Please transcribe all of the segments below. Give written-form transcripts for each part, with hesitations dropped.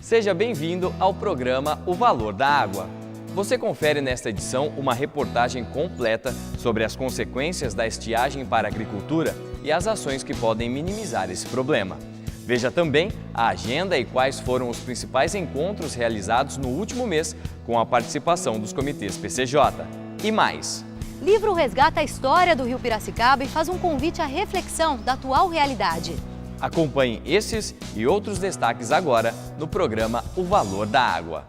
Seja bem-vindo ao programa O Valor da Água. Você confere nesta edição uma reportagem completa sobre as consequências da estiagem para a agricultura e as ações que podem minimizar esse problema. Veja também a agenda e quais foram os principais encontros realizados no último mês com a participação dos comitês PCJ. E mais! Livro resgata a história do Rio Piracicaba e faz um convite à reflexão da atual realidade. Acompanhe esses e outros destaques agora no programa O Valor da Água.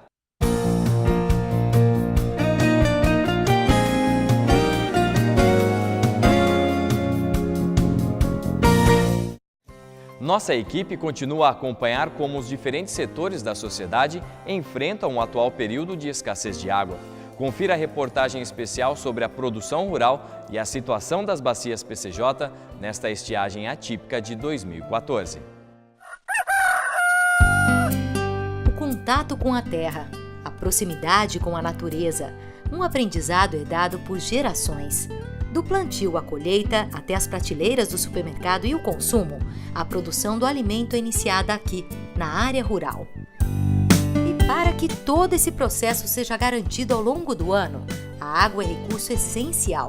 Nossa equipe continua a acompanhar como os diferentes setores da sociedade enfrentam o atual período de escassez de água. Confira a reportagem especial sobre a produção rural e a situação das bacias PCJ nesta estiagem atípica de 2014. O contato com a terra, a proximidade com a natureza, um aprendizado herdado por gerações. Do plantio à colheita, até as prateleiras do supermercado e o consumo, a produção do alimento é iniciada aqui, na área rural. E para que todo esse processo seja garantido ao longo do ano, a água é recurso essencial.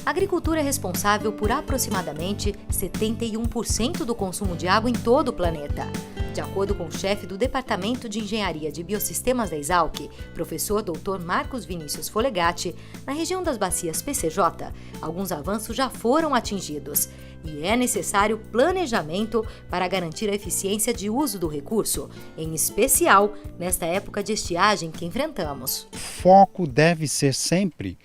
A agricultura é responsável por aproximadamente 71% do consumo de água em todo o planeta. De acordo com o chefe do Departamento de Engenharia de Biosistemas da Exalc, professor Dr. Marcos Vinícius Folegatti, na região das bacias PCJ, alguns avanços já foram atingidos e é necessário planejamento para garantir a eficiência de uso do recurso, em especial nesta época de estiagem que enfrentamos. O foco deve ser sempre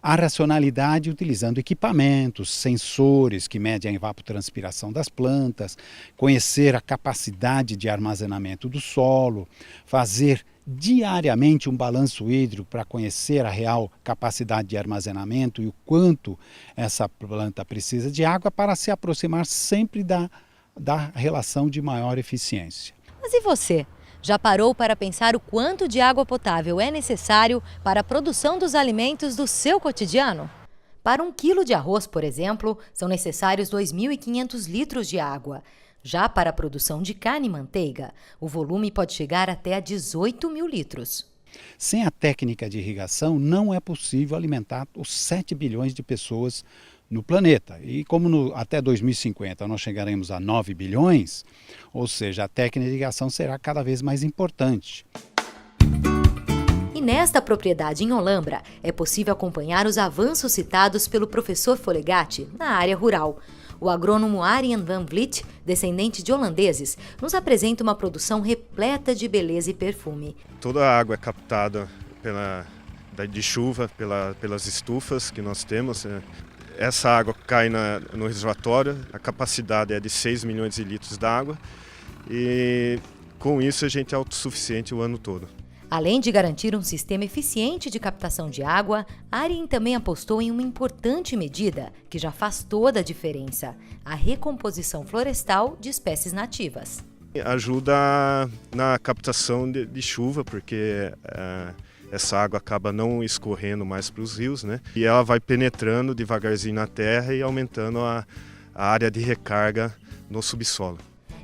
a racionalidade utilizando equipamentos, sensores que medem a evapotranspiração das plantas, conhecer a capacidade de armazenamento do solo, fazer diariamente um balanço hídrico para conhecer a real capacidade de armazenamento e o quanto essa planta precisa de água para se aproximar sempre da relação de maior eficiência. Mas e você? Já parou para pensar o quanto de água potável é necessário para a produção dos alimentos do seu cotidiano? Para 1 quilo de arroz, por exemplo, são necessários 2.500 litros de água. Já para a produção de carne e manteiga, o volume pode chegar até a 18.000 litros. Sem a técnica de irrigação, não é possível alimentar os 7 bilhões de pessoas no planeta. E como até 2050 nós chegaremos a 9 bilhões, ou seja, a técnica de irrigação será cada vez mais importante. E nesta propriedade em Olambra, é possível acompanhar os avanços citados pelo professor Folegatti na área rural. O agrônomo Arjen van Vliet, descendente de holandeses, nos apresenta uma produção repleta de beleza e perfume. Toda a água é captada de chuva pelas estufas que nós temos. Essa água cai no reservatório, a capacidade é de 6 milhões de litros d'água e com isso a gente é autossuficiente o ano todo. Além de garantir um sistema eficiente de captação de água, Arjen também apostou em uma importante medida que já faz toda a diferença: a recomposição florestal de espécies nativas. Ajuda na captação de chuva, porque essa água acaba não escorrendo mais para os rios, né? E ela vai penetrando devagarzinho na terra e aumentando a área de recarga no subsolo.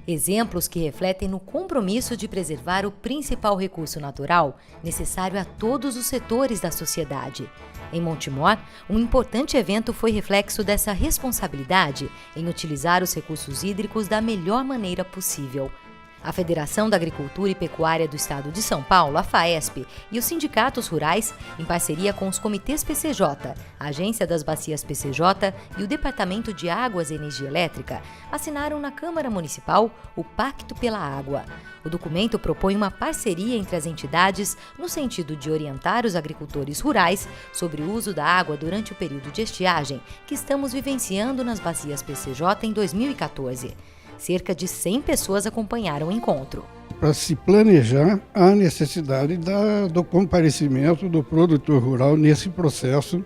Exemplos que refletem no compromisso de preservar o principal recurso natural necessário a todos os setores da sociedade. Em Montemor, um importante evento foi reflexo dessa responsabilidade em utilizar os recursos hídricos da melhor maneira possível. A Federação da Agricultura e Pecuária do Estado de São Paulo, a FAESP, e os sindicatos rurais, em parceria com os comitês PCJ, a Agência das Bacias PCJ e o Departamento de Águas e Energia Elétrica, assinaram na Câmara Municipal o Pacto pela Água. O documento propõe uma parceria entre as entidades no sentido de orientar os agricultores rurais sobre o uso da água durante o período de estiagem que estamos vivenciando nas bacias PCJ em 2014. Cerca de 100 pessoas acompanharam o encontro. Para se planejar a necessidade do comparecimento do produtor rural nesse processo,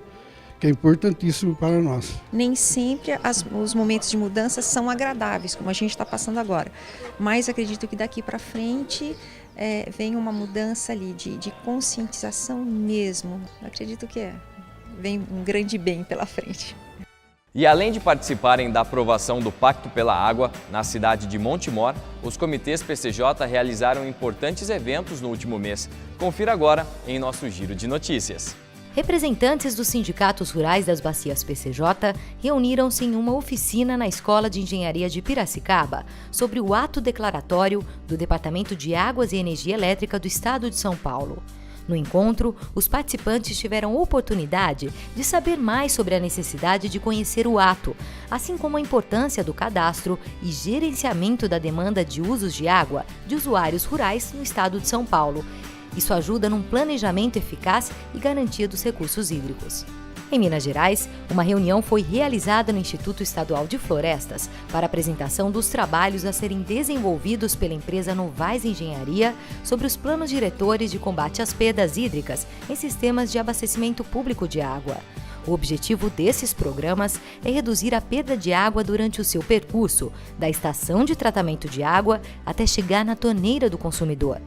que é importantíssimo para nós. Nem sempre os momentos de mudança são agradáveis, como a gente está passando agora, mas acredito que daqui para frente vem uma mudança ali de conscientização mesmo. Acredito que vem um grande bem pela frente. E além de participarem da aprovação do Pacto pela Água na cidade de Montemor, os comitês PCJ realizaram importantes eventos no último mês. Confira agora em nosso Giro de Notícias. Representantes dos sindicatos rurais das bacias PCJ reuniram-se em uma oficina na Escola de Engenharia de Piracicaba sobre o ato declaratório do Departamento de Águas e Energia Elétrica do Estado de São Paulo. No encontro, os participantes tiveram oportunidade de saber mais sobre a necessidade de conhecer o ato, assim como a importância do cadastro e gerenciamento da demanda de usos de água de usuários rurais no estado de São Paulo. Isso ajuda num planejamento eficaz e garantia dos recursos hídricos. Em Minas Gerais, uma reunião foi realizada no Instituto Estadual de Florestas para apresentação dos trabalhos a serem desenvolvidos pela empresa Novaes Engenharia sobre os planos diretores de combate às perdas hídricas em sistemas de abastecimento público de água. O objetivo desses programas é reduzir a perda de água durante o seu percurso, da estação de tratamento de água até chegar na torneira do consumidor.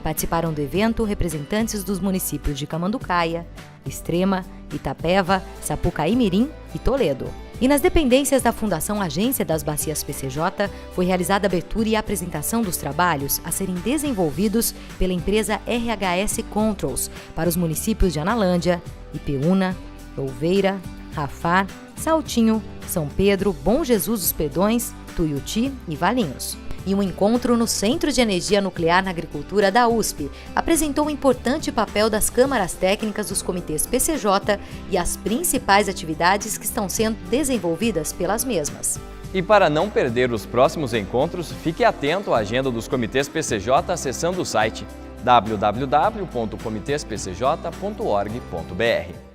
Participaram do evento representantes dos municípios de Camanducaia, Extrema, Itapeva, Sapucaí-Mirim e Toledo. E nas dependências da Fundação Agência das Bacias PCJ, foi realizada a abertura e apresentação dos trabalhos a serem desenvolvidos pela empresa RHS Controls para os municípios de Analândia, Ipeúna, Louveira, Rafar, Saltinho, São Pedro, Bom Jesus dos Pedões, Tuiuti e Valinhos. E um encontro no Centro de Energia Nuclear na Agricultura da USP apresentou o importante papel das câmaras técnicas dos comitês PCJ e as principais atividades que estão sendo desenvolvidas pelas mesmas. E para não perder os próximos encontros, fique atento à agenda dos comitês PCJ acessando o site www.comitespcj.org.br.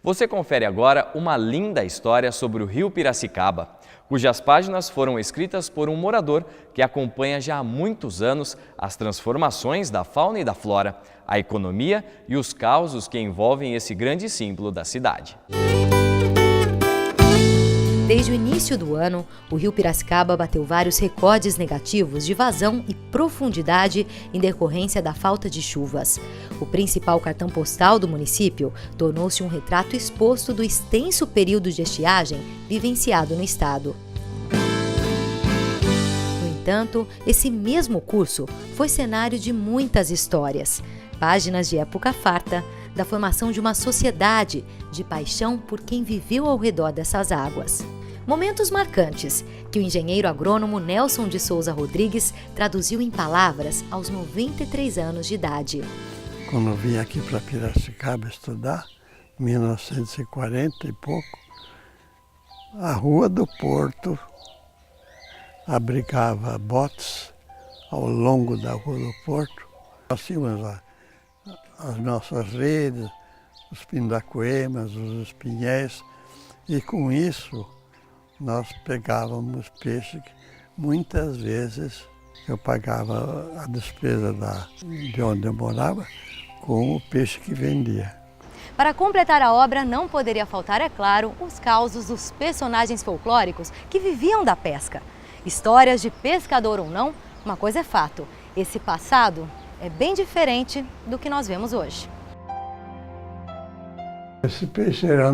Você confere agora uma linda história sobre o Rio Piracicaba, cujas páginas foram escritas por um morador que acompanha já há muitos anos as transformações da fauna e da flora, a economia e os causos que envolvem esse grande símbolo da cidade. Desde o início do ano, o Rio Piracicaba bateu vários recordes negativos de vazão e profundidade em decorrência da falta de chuvas. O principal cartão postal do município tornou-se um retrato exposto do extenso período de estiagem vivenciado no estado. No entanto, esse mesmo curso foi cenário de muitas histórias, páginas de época farta, da formação de uma sociedade de paixão por quem viveu ao redor dessas águas. Momentos marcantes que o engenheiro agrônomo Nelson de Souza Rodrigues traduziu em palavras aos 93 anos de idade. Quando eu vim aqui para Piracicaba estudar, em 1940 e pouco, a Rua do Porto abrigava botes ao longo da Rua do Porto. Nós tínhamos as nossas redes, os pindacoemas, os espinhéis, e com isso nós pegávamos peixe que muitas vezes eu pagava a despesa de onde eu morava com o peixe que vendia. Para completar a obra, não poderia faltar, é claro, os causos dos personagens folclóricos que viviam da pesca. Histórias de pescador ou não, uma coisa é fato, esse passado é bem diferente do que nós vemos hoje. Esse peixe era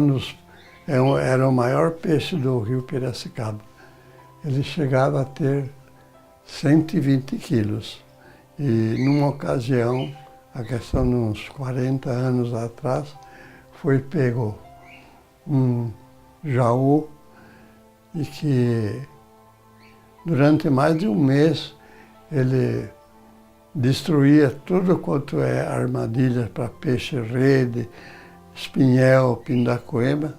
o maior peixe do Rio Piracicaba. Ele chegava a ter 120 quilos. E numa ocasião, a questão de uns 40 anos atrás, foi pego um jaú e que durante mais de um mês ele destruía tudo quanto é armadilhas para peixe, rede, espinhel, pindacoema.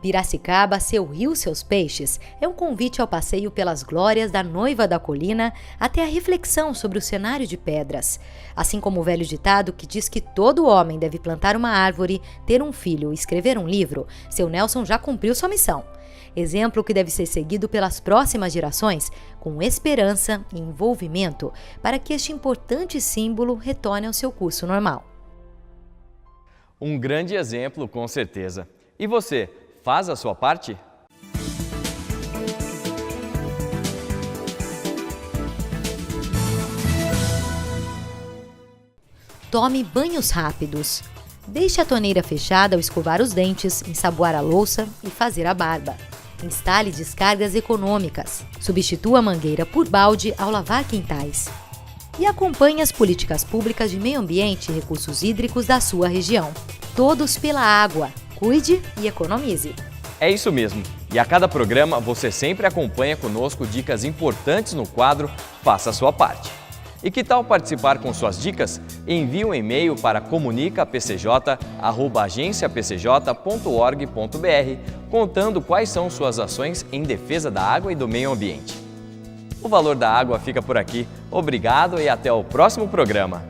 Piracicaba, seu rio, seus peixes, é um convite ao passeio pelas glórias da Noiva da Colina até a reflexão sobre o cenário de pedras. Assim como o velho ditado que diz que todo homem deve plantar uma árvore, ter um filho e escrever um livro, seu Nelson já cumpriu sua missão. Exemplo que deve ser seguido pelas próximas gerações, com esperança e envolvimento, para que este importante símbolo retorne ao seu curso normal. Um grande exemplo, com certeza. E você, faz a sua parte? Tome banhos rápidos. Deixe a torneira fechada ao escovar os dentes, ensaboar a louça e fazer a barba. Instale descargas econômicas. Substitua a mangueira por balde ao lavar quintais. E acompanhe as políticas públicas de meio ambiente e recursos hídricos da sua região. Todos pela água. Cuide e economize. É isso mesmo. E a cada programa você sempre acompanha conosco dicas importantes no quadro Faça a Sua Parte. E que tal participar com suas dicas? Envie um e-mail para comunicapcj@agenciapcj.org.br contando quais são suas ações em defesa da água e do meio ambiente. O Valor da Água fica por aqui. Obrigado e até o próximo programa.